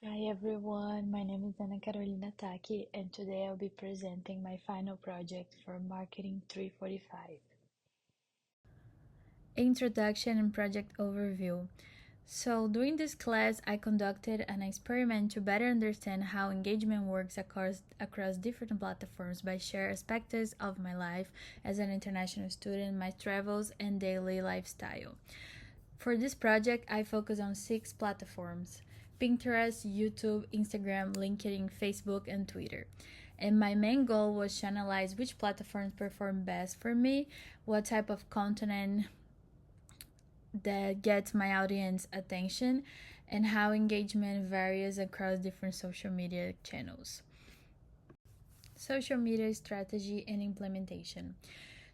Hi everyone, my name is Ana Carolina Tacchi and today I'll be presenting my final project for Marketing 345. Introduction and Project Overview. So, during this class, I conducted an experiment to better understand how engagement works across different platforms by sharing aspects of my life as an international student, my travels, and daily lifestyle. For this project, I focus on 6 platforms: Pinterest, YouTube, Instagram, LinkedIn, Facebook, and Twitter. And my main goal was to analyze which platforms perform best for me, what type of content that gets my audience attention, and how engagement varies across different social media channels. Social media strategy and implementation.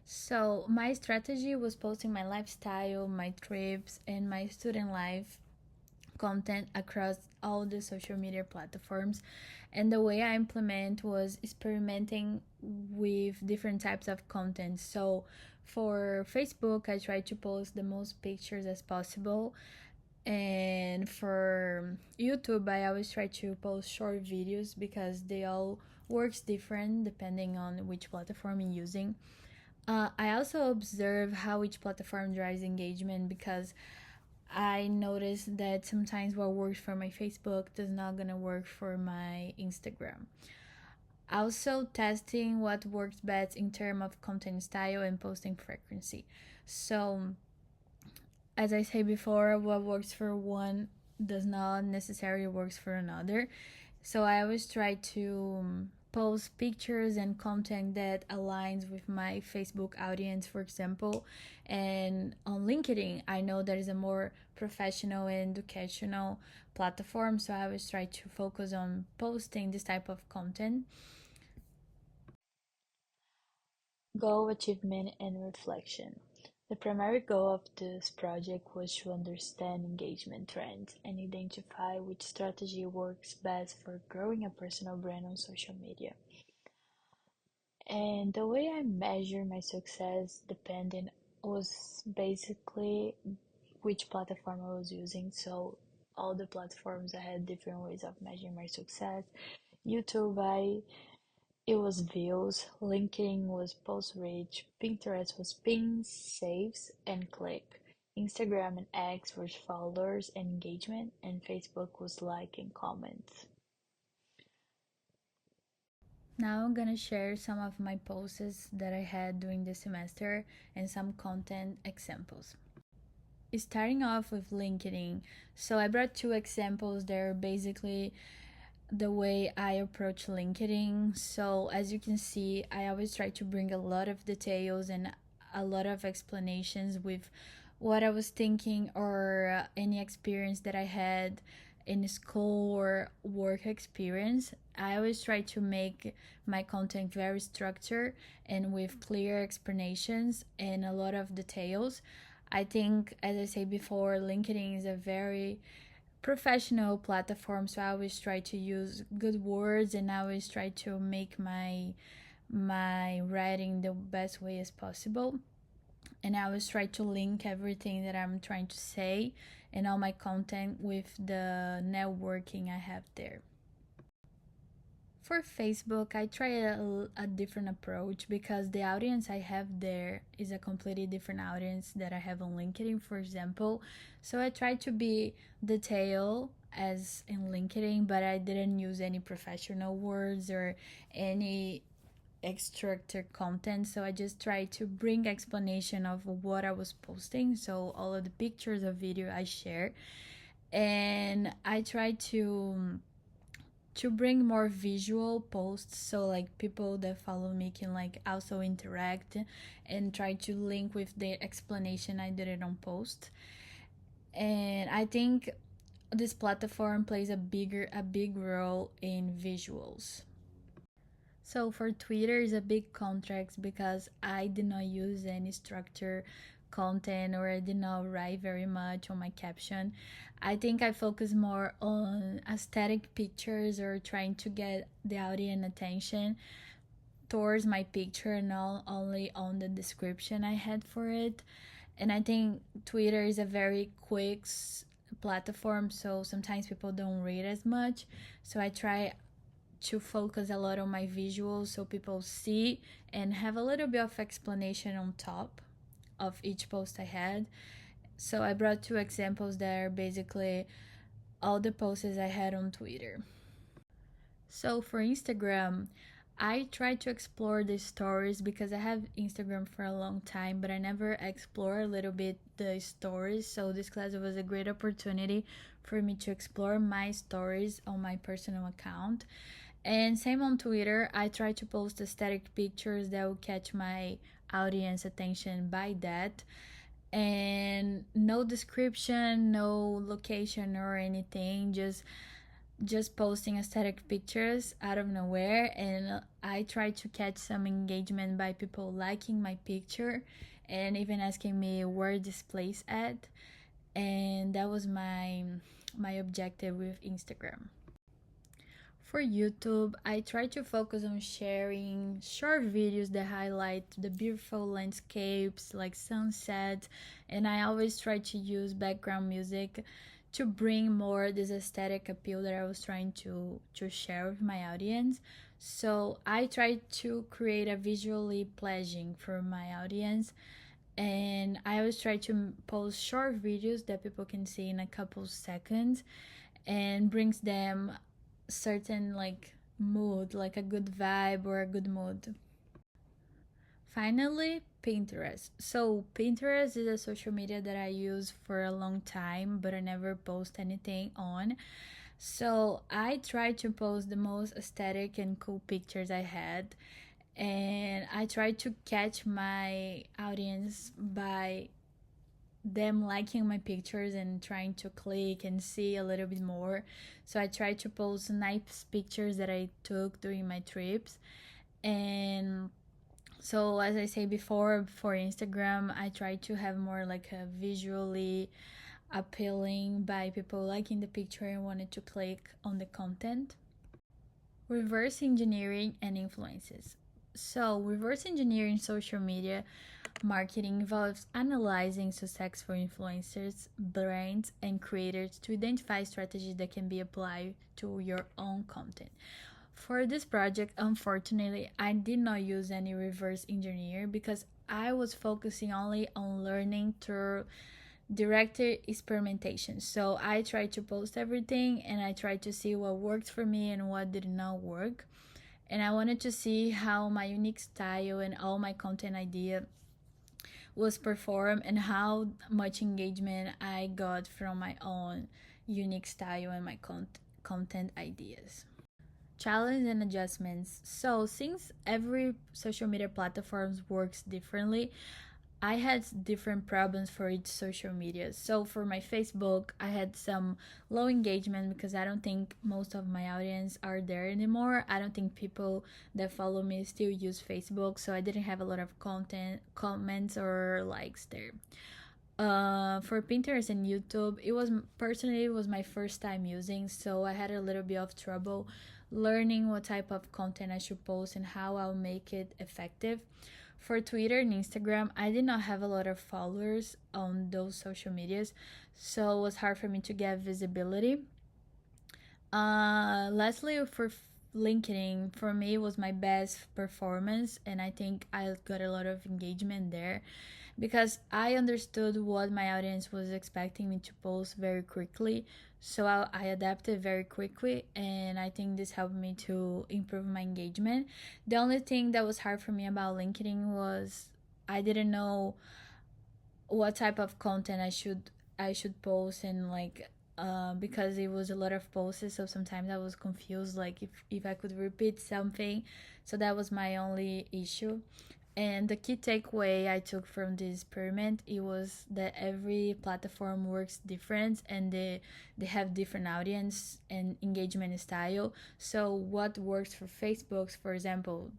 So, my strategy was posting my lifestyle, my trips, and my student life content across all the social media platforms. And the way I implement was experimenting with different types of content. So for Facebook, I try to post the most pictures as possible. And for YouTube, I always try to post short videos because they all works different depending on which platform you're using. I also observe how each platform drives engagement because I noticed that sometimes what works for my Facebook does not gonna work for my Instagram. Also testing what works best in terms of content style and posting frequency. So as I said before, what works for one does not necessarily works for another. So I always try to post pictures and content that aligns with my Facebook audience, for example. And on LinkedIn, I know there is a more professional and educational platform, so I always try to focus on posting this type of content. Goal achievement and reflection. The primary goal of this project was to understand engagement trends and identify which strategy works best for growing a personal brand on social media. And the way I measure my success depended was basically which platform I was using. So all the platforms I had different ways of measuring my success. YouTube, it was views, LinkedIn was post reach, Pinterest was pins, saves, and click. Instagram and X was followers and engagement, and Facebook was like and comments. Now I'm gonna share some of my posts that I had during the semester and some content examples. Starting off with LinkedIn, so I brought 2 examples. They're basically the way I approach LinkedIn. So as you can see, I always try to bring a lot of details and a lot of explanations with what I was thinking or any experience that I had in school or work experience. I always try to make my content very structured and with clear explanations and a lot of details. I think, as I said before, LinkedIn is a very professional platform, so I always try to use good words and I always try to make my writing the best way as possible. And I always try to link everything that I'm trying to say and all my content with the networking I have there. For Facebook, I try a different approach because the audience I have there is a completely different audience that I have on LinkedIn, for example. So I try to be detailed as in LinkedIn, but I didn't use any professional words or any extracted content. So I just try to bring explanation of what I was posting. So all of the pictures or video I share, and I try to bring more visual posts so like people that follow me can like also interact and try to link with the explanation I did it on post. And I think this platform plays a big role in visuals. So for Twitter is a big contrast because I did not use any structure content or I did not write very much on my caption. I think I focus more on aesthetic pictures or trying to get the audience attention towards my picture and not only on the description I had for it. And I think Twitter is a very quick platform, so sometimes people don't read as much. So I try to focus a lot on my visuals so people see and have a little bit of explanation on top of each post I had. So I brought two examples there, basically all the posts I had on Twitter. So for Instagram, I try to explore the stories because I have Instagram for a long time, but I never explore a little bit the stories. So this class was a great opportunity for me to explore my stories on my personal account. And same on Twitter, I try to post aesthetic pictures that will catch my audience attention by that. And no description, no location or anything, just posting aesthetic pictures out of nowhere. And I try to catch some engagement by people liking my picture and even asking me where this place at. And that was my objective with Instagram. For YouTube, I try to focus on sharing short videos that highlight the beautiful landscapes like sunsets, and I always try to use background music to bring more this aesthetic appeal that I was trying to share with my audience. So I try to create a visually pleasing for my audience, and I always try to post short videos that people can see in a couple seconds and brings them certain like mood, like a good vibe or a good mood. Finally, Pinterest. So Pinterest is a social media that I use for a long time, but I never post anything on. So I try to post the most aesthetic and cool pictures I had, and I try to catch my audience by them liking my pictures and trying to click and see a little bit more. So I try to post nice pictures that I took during my trips. And so as I say before, for Instagram, I try to have more like a visually appealing by people liking the picture and wanted to click on the content. Reverse engineering and influences. So reverse engineering social media marketing involves analyzing successful influencers, brands, and creators to identify strategies that can be applied to your own content. For this project, unfortunately, I did not use any reverse engineer because I was focusing only on learning through direct experimentation. So I tried to post everything and I tried to see what worked for me and what did not work. And I wanted to see how my unique style and all my content idea was performed and how much engagement I got from my own unique style and my content ideas. Challenge and adjustments. So since every social media platform works differently, I had different problems for each social media. So for my Facebook, I had some low engagement because I don't think most of my audience are there anymore. I don't think people that follow me still use Facebook, so I didn't have a lot of content, comments, or likes there. For Pinterest and YouTube, it was my first time using, so I had a little bit of trouble learning what type of content I should post and how I'll make it effective. For Twitter and Instagram, I did not have a lot of followers on those social medias, so it was hard for me to get visibility. Lastly, for LinkedIn, for me, was my best performance, and I think I got a lot of engagement there because I understood what my audience was expecting me to post very quickly. So I adapted very quickly, and I think this helped me to improve my engagement. The only thing that was hard for me about LinkedIn was I didn't know what type of content I should post, and like because it was a lot of posts, so sometimes I was confused like if I could repeat something. So that was my only issue. And the key takeaway I took from this experiment, it was that every platform works different and they have different audience and engagement style. So what works for Facebook, for example,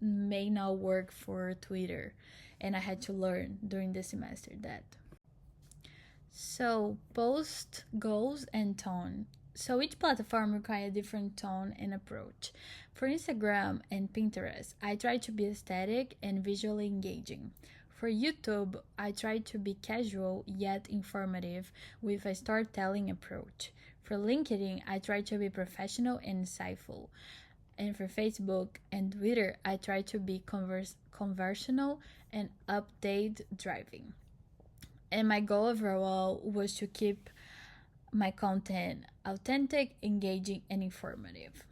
may not work for Twitter. And I had to learn during the semester that. So post goals and tone. So each platform requires a different tone and approach. For Instagram and Pinterest, I try to be aesthetic and visually engaging. For YouTube, I try to be casual yet informative with a storytelling approach. For LinkedIn, I try to be professional and insightful. And for Facebook and Twitter, I try to be conversational and update driving. And my goal overall was to keep my content authentic, engaging, and informative.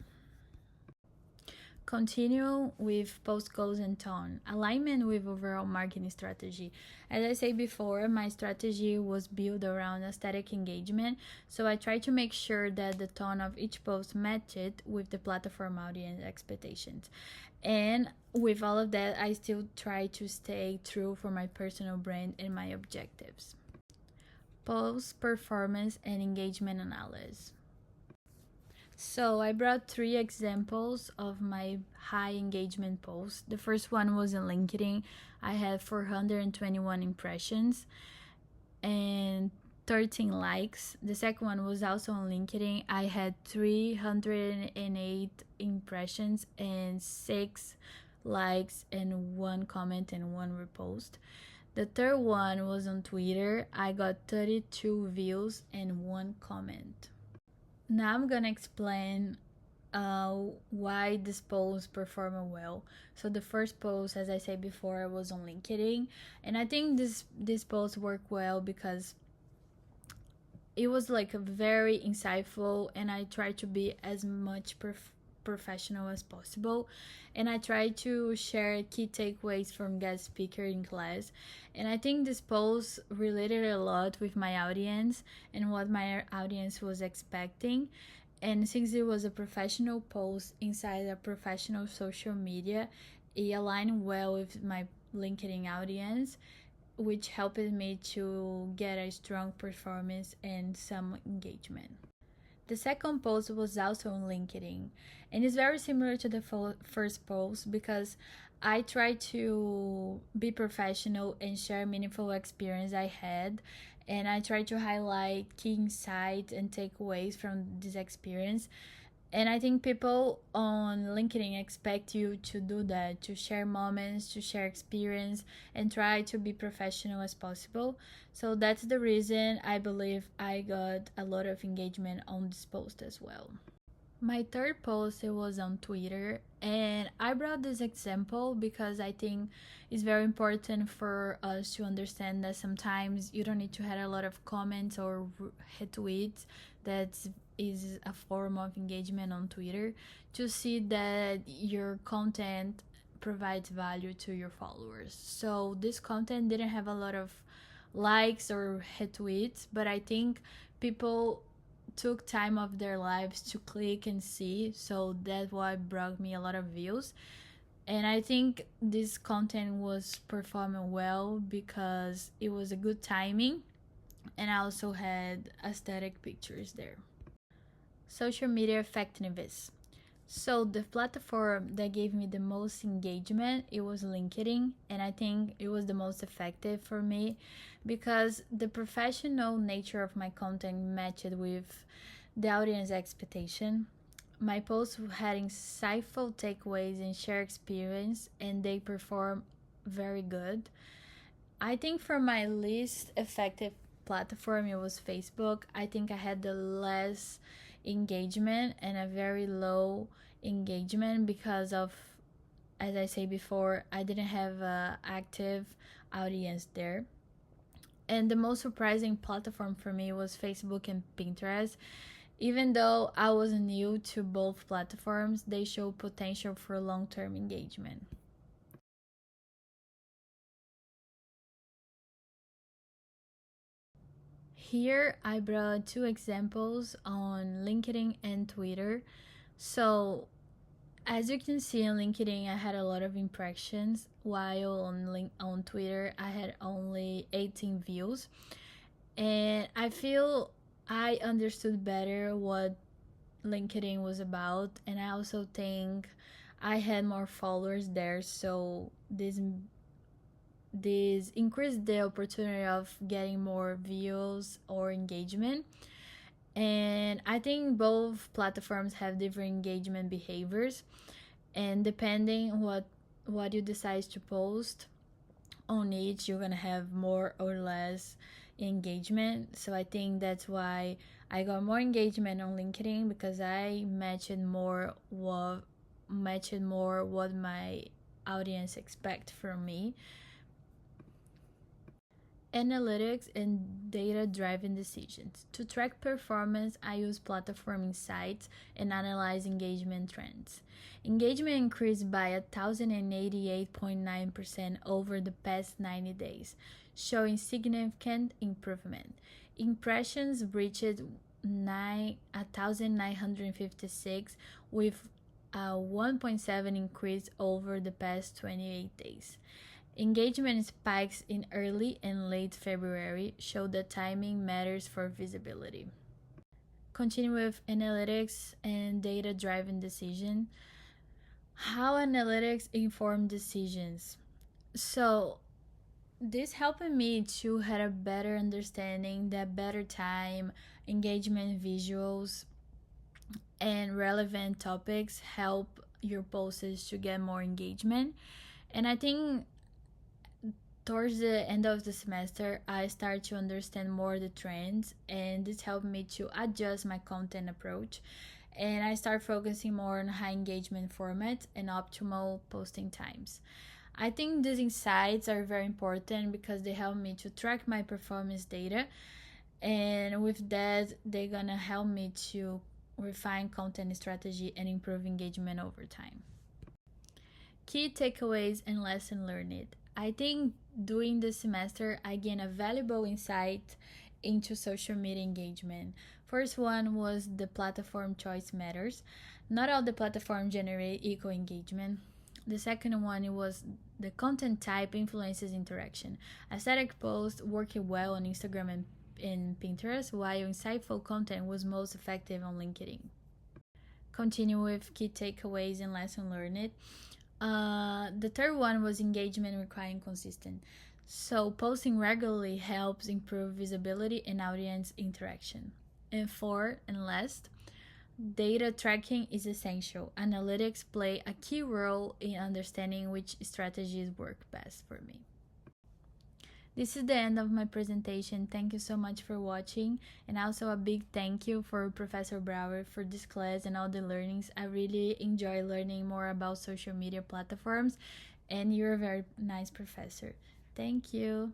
Continue with post goals and tone. Alignment with overall marketing strategy. As I said before, my strategy was built around aesthetic engagement, so I try to make sure that the tone of each post matched with the platform audience expectations. And with all of that, I still try to stay true for my personal brand and my objectives. Post performance and engagement analysis. So I brought 3 examples of my high engagement posts. The first one was in LinkedIn. I had 421 impressions and 13 likes. The second one was also on LinkedIn. I had 308 impressions and 6 likes and 1 comment and 1 repost. The third one was on Twitter. I got 32 views and 1 comment. Now I'm gonna explain why this post performed well. So the first post, as I said before, was on LinkedIn, and I think this post worked well because it was like a very insightful, and I tried to be as much professional as possible, and I tried to share key takeaways from guest speaker in class. And I think this post related a lot with my audience and what my audience was expecting. And since it was a professional post inside a professional social media, it aligned well with my LinkedIn audience, which helped me to get a strong performance and some engagement. The second post was also on LinkedIn, and it's very similar to the first post because I try to be professional and share meaningful experience I had, and I try to highlight key insights and takeaways from this experience. And I think people on LinkedIn expect you to do that, to share moments, to share experience, and try to be professional as possible. So that's the reason I believe I got a lot of engagement on this post as well. My third post, it was on Twitter, and I brought this example because I think it's very important for us to understand that sometimes you don't need to have a lot of comments or retweets. That is a form of engagement on Twitter to see that your content provides value to your followers. So this content didn't have a lot of likes or retweets, but I think people took time of their lives to click and see, so that's why brought me a lot of views. And I think this content was performing well because it was a good timing, and I also had aesthetic pictures there. Social media effectiveness. So the platform that gave me the most engagement, it was LinkedIn, and I think it was the most effective for me because the professional nature of my content matched with the audience expectation. My posts had insightful takeaways and share experience, and they perform very good. I think for my least effective platform, it was Facebook. I think I had the less engagement and a very low engagement because of, as I say before, I didn't have an active audience there. And the most surprising platform for me was Facebook and Pinterest. Even though I was new to both platforms, they show potential for long-term engagement. Here I brought 2 examples on LinkedIn and Twitter. So as you can see on LinkedIn, I had a lot of impressions, while on Twitter I had only 18 views. And I feel I understood better what LinkedIn was about, and I also think I had more followers there, so this increased the opportunity of getting more views or engagement. And I think both platforms have different engagement behaviors, and depending what you decide to post on each, you're gonna have more or less engagement. So I think that's why I got more engagement on LinkedIn, because I matched more what my audience expect from me. Analytics and data-driven decisions. To track performance, I use platform insights and analyze engagement trends. Engagement increased by 1,088.9% over the past 90 days, showing significant improvement. Impressions reached 1,956 with a 1.7 increase over the past 28 days. Engagement spikes in early and late February show that timing matters for visibility. Continue with analytics and data-driven decision. How analytics inform decisions. So this helped me to have a better understanding, that better time, engagement visuals, and relevant topics help your posts to get more engagement. And I think towards the end of the semester, I start to understand more the trends, and this helped me to adjust my content approach. And I start focusing more on high engagement formats and optimal posting times. I think these insights are very important because they help me to track my performance data, and with that, they're gonna help me to refine content strategy and improve engagement over time. Key takeaways and lesson learned. I think during the semester I gained a valuable insight into social media engagement. First one was the platform choice matters. Not all the platforms generate equal engagement. The second one was the content type influences interaction. A static post worked well on Instagram and in Pinterest, while insightful content was most effective on LinkedIn. Continue with key takeaways and lesson learned. The third one was engagement requiring consistent. So posting regularly helps improve visibility and audience interaction. And fourth and last, data tracking is essential. Analytics play a key role in understanding which strategies work best for me. This is the end of my presentation. Thank you so much for watching, and also a big thank you for Professor Brower for this class and all the learnings. I really enjoy learning more about social media platforms, and you're a very nice professor. Thank you.